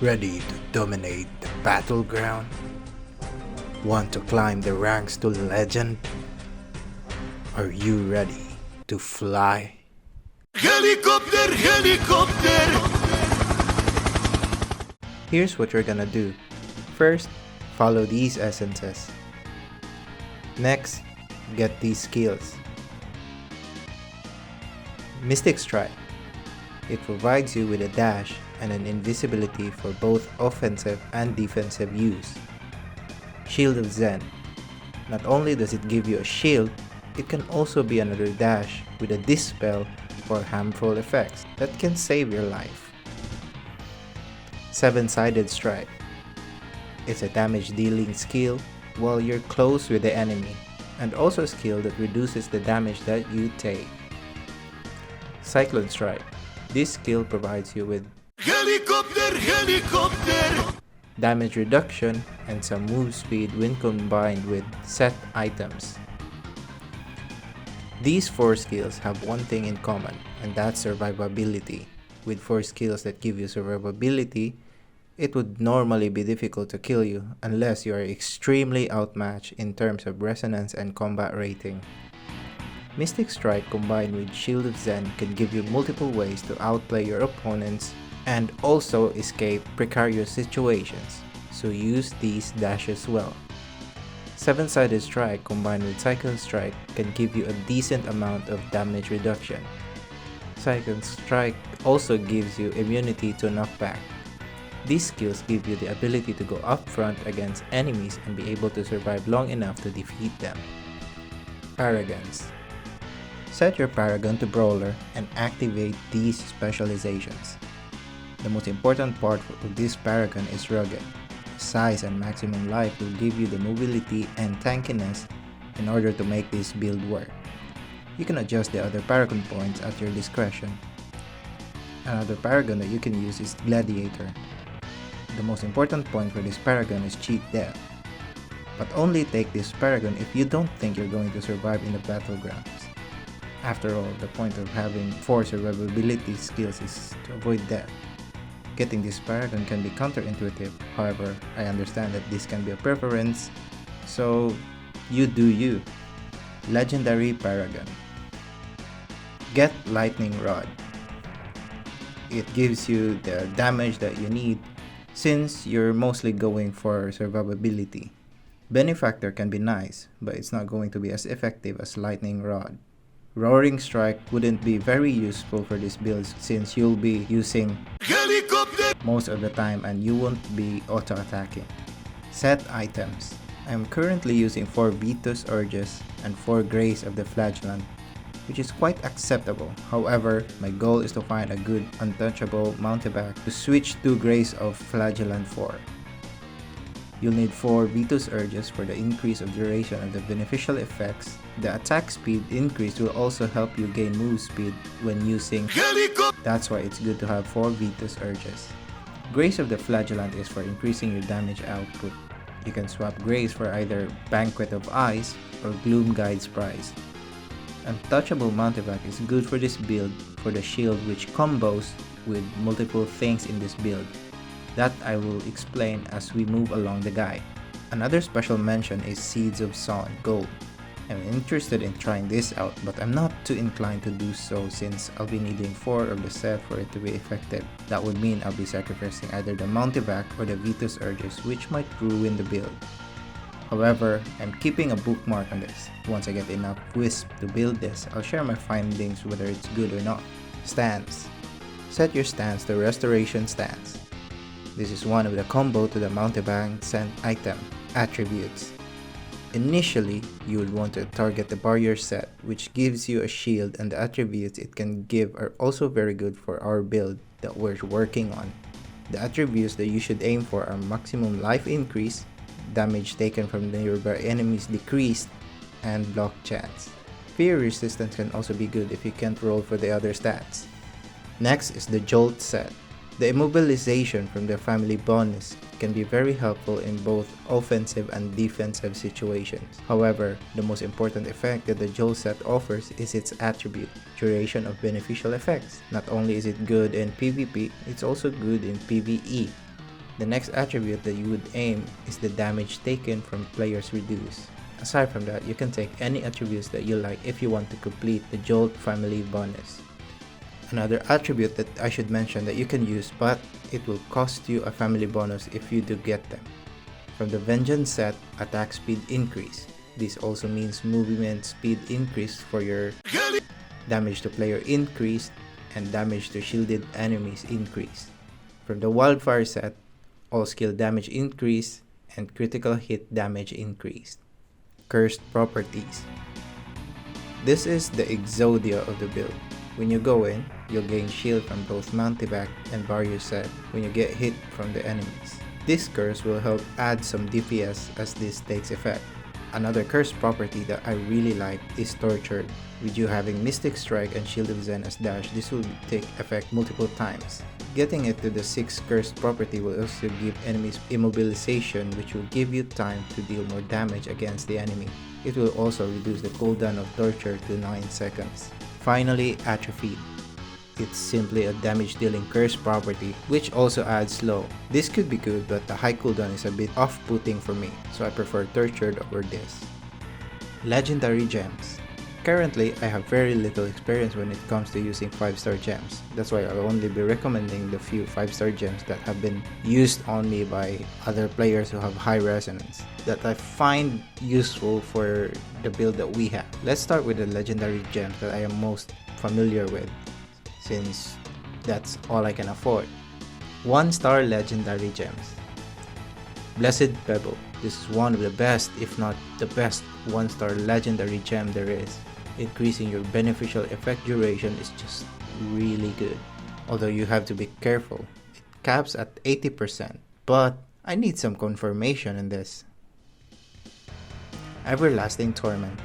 Ready to dominate the battleground? Want to climb the ranks to legend? Are you ready to fly? Helicopter, helicopter! Here's what you're gonna do. First, follow these essences. Next, get these skills. Mystic Strike. It provides you with a dash and an invisibility for both offensive and defensive use. Shield of Zen. Not only does it give you a shield, it can also be another dash with a dispel for harmful effects that can save your life. Seven-Sided Strike. It's a damage dealing skill while you're close with the enemy, and also a skill that reduces the damage that you take. Cyclone Strike. This skill provides you with Helicopter, helicopter! damage reduction and some move speed when combined with set items. These 4 skills have one thing in common, and that's survivability. With 4 skills that give you survivability, it would normally be difficult to kill you unless you are extremely outmatched in terms of resonance and combat rating. Mystic Strike combined with Shield of Zen can give you multiple ways to outplay your opponents and also escape precarious situations, so use these dashes well. Seven-Sided Strike combined with Cyclone Strike can give you a decent amount of damage reduction. Cyclone Strike also gives you immunity to knockback. These skills give you the ability to go up front against enemies and be able to survive long enough to defeat them. Paragons. Set your Paragon to Brawler and activate these specializations. The most important part of this Paragon is Rugged. Size and maximum life will give you the mobility and tankiness in order to make this build work. You can adjust the other Paragon points at your discretion. Another Paragon that you can use is Gladiator. The most important point for this Paragon is Cheat Death. But only take this Paragon if you don't think you're going to survive in the battlegrounds. After all, the point of having 4 survivability skills is to avoid death. Getting this Paragon can be counterintuitive, however, I understand that this can be a preference, so you do you. Legendary Paragon. Get Lightning Rod. It gives you the damage that you need since you're mostly going for survivability. Benefactor can be nice, but it's not going to be as effective as Lightning Rod. Roaring Strike wouldn't be very useful for this build since you'll be using Helicopter! most of the time and you won't be auto-attacking. Set items. I'm currently using 4 Vitus Urges and 4 Grace of the Flagellant, which is quite acceptable. However, my goal is to find a good untouchable mountebank to switch to Grace of Flagellant for. You'll need 4 Vitus Urges for the increase of duration of the beneficial effects. The attack speed increase will also help you gain move speed when using. That's why it's good to have 4 Vitus Urges. Grace of the Flagellant is for increasing your damage output. You can swap Grace for either Banquet of Ice or Gloom Guide's Prize. Untouchable mountebank is good for this build for the shield, which combos with multiple things in this build. That I will explain as we move along the guide. Another special mention is Seeds of Son Gold. I'm interested in trying this out, but I'm not too inclined to do so since I'll be needing 4 of the set for it to be effective. That would mean I'll be sacrificing either the mountebank or the Vitus Urges, which might ruin the build. However, I'm keeping a bookmark on this. Once I get enough Wisp to build this, I'll share my findings whether it's good or not. Stance. Set your stance to Restoration Stance. This is one of the combo to the mountebank sent item attributes. Initially, you would want to target the barrier set, which gives you a shield, and the attributes it can give are also very good for our build that we're working on. The attributes that you should aim for are maximum life increase, damage taken from nearby enemies decreased, and block chance. Fear resistance can also be good if you can't roll for the other stats. Next is the Jolt set. The immobilization from the family bonus can be very helpful in both offensive and defensive situations. However, the most important effect that the Jolt set offers is its attribute, duration of beneficial effects. Not only is it good in PvP, it's also good in PvE. The next attribute that you would aim is the damage taken from players reduced. Aside from that, you can take any attributes that you like if you want to complete the Jolt family bonus. Another attribute that I should mention that you can use, but it will cost you a family bonus if you do get them. From the Vengeance set, attack speed increase. This also means movement speed increase for your damage to player increased and damage to shielded enemies increased. From the Wildfire set, all skill damage increased and critical hit damage increased. Cursed properties. This is the Exodia of the build. When you go in, you'll gain shield from both Mountebac and Barrier set when you get hit from the enemies. This curse will help add some DPS as this takes effect. Another cursed property that I really like is Tortured. With you having Mystic Strike and Shield of Zen as dash, this will take effect multiple times. Getting it to the 6th cursed property will also give enemies immobilization, which will give you time to deal more damage against the enemy. It will also reduce the cooldown of Torture to 9 seconds. Finally, Atrophy. It's simply a damage dealing curse property which also adds slow. This could be good, but the high cooldown is a bit off-putting for me, so I prefer Tortured over this. Legendary Gems. Currently, I have very little experience when it comes to using 5-star gems. That's why I'll only be recommending the few 5-star gems that have been used only by other players who have high resonance, that I find useful for the build that we have. Let's start with the legendary gems that I am most familiar with, since that's all I can afford. 1-star legendary gems. Blessed Pebble. This is one of the best, if not the best, 1-star legendary gem there is. Increasing your beneficial effect duration is just really good. Although you have to be careful. It caps at 80%, but I need some confirmation in this. Everlasting Torment.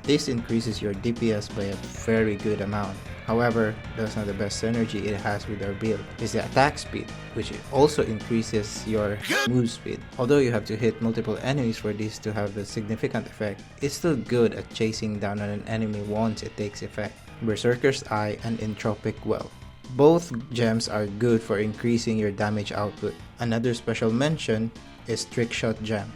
This increases your DPS by a very good amount. However, that's not the best synergy it has with our build. It's the attack speed, which also increases your move speed. Although you have to hit multiple enemies for this to have a significant effect, it's still good at chasing down on an enemy once it takes effect. Berserker's Eye and Entropic Well. Both gems are good for increasing your damage output. Another special mention is Trickshot Gem.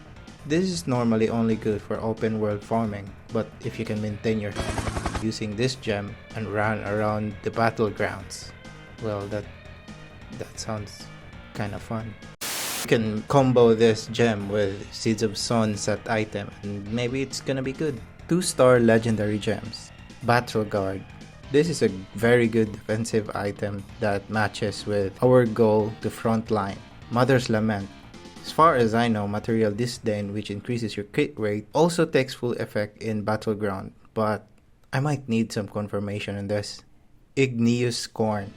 This is normally only good for open world farming, but if you can maintain your using this gem and run around the battlegrounds, well, that sounds kind of fun. You can combo this gem with Seeds of Sun set item and maybe it's gonna be good. 2-star legendary gems. Battle Guard. This is a very good defensive item that matches with our goal to front line. Mother's Lament. As far as I know, Material Disdain, which increases your crit rate, also takes full effect in Battleground, but I might need some confirmation on this. Igneous Scorn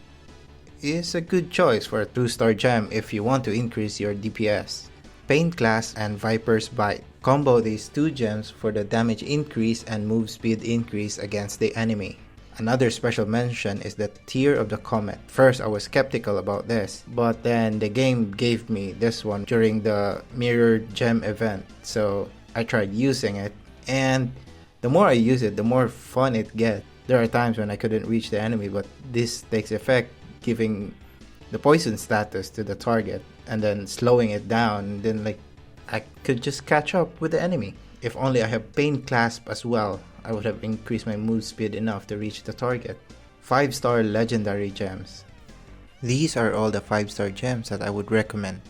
is a good choice for a 2-star gem if you want to increase your DPS. Pain Class and Viper's Bite. Combo these two gems for the damage increase and move speed increase against the enemy. Another special mention is the Tear of the Comet. First, I was skeptical about this, but then the game gave me this one during the Mirrored Gem event, so I tried using it, and the more I use it, the more fun it gets. There are times when I couldn't reach the enemy, but this takes effect, giving the poison status to the target, and then slowing it down, and then I could just catch up with the enemy. If only I have Pain Clasp as well, I would have increased my move speed enough to reach the target. 5-star legendary gems. These are all the 5-star gems that I would recommend.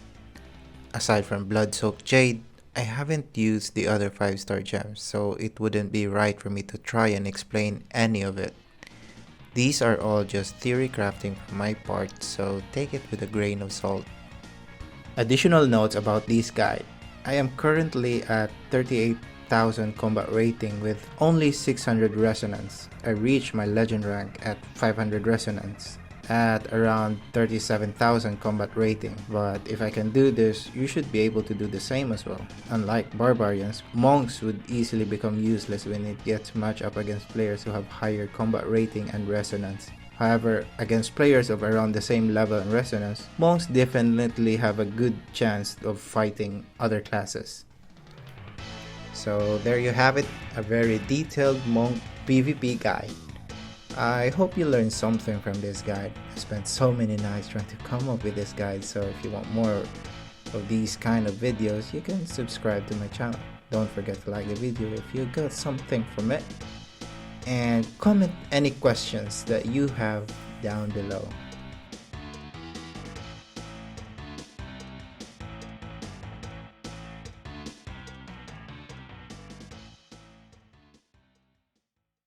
Aside from Blood-Soaked Jade, I haven't used the other 5-star gems, so it wouldn't be right for me to try and explain any of it. These are all just theory crafting from my part, so take it with a grain of salt. Additional notes about this guide. I am currently at 38,000 combat rating with only 600 resonance. I reached my legend rank at 500 resonance at around 37,000 combat rating, but if I can do this, you should be able to do the same as well. Unlike barbarians, monks would easily become useless when it gets matched up against players who have higher combat rating and resonance. However, against players of around the same level and resonance, monks definitely have a good chance of fighting other classes. So there you have it, a very detailed monk PvP guide. I hope you learned something from this guide. I spent so many nights trying to come up with this guide, so if you want more of these kind of videos, you can subscribe to my channel. Don't forget to like the video if you got something from it, and comment any questions that you have down below.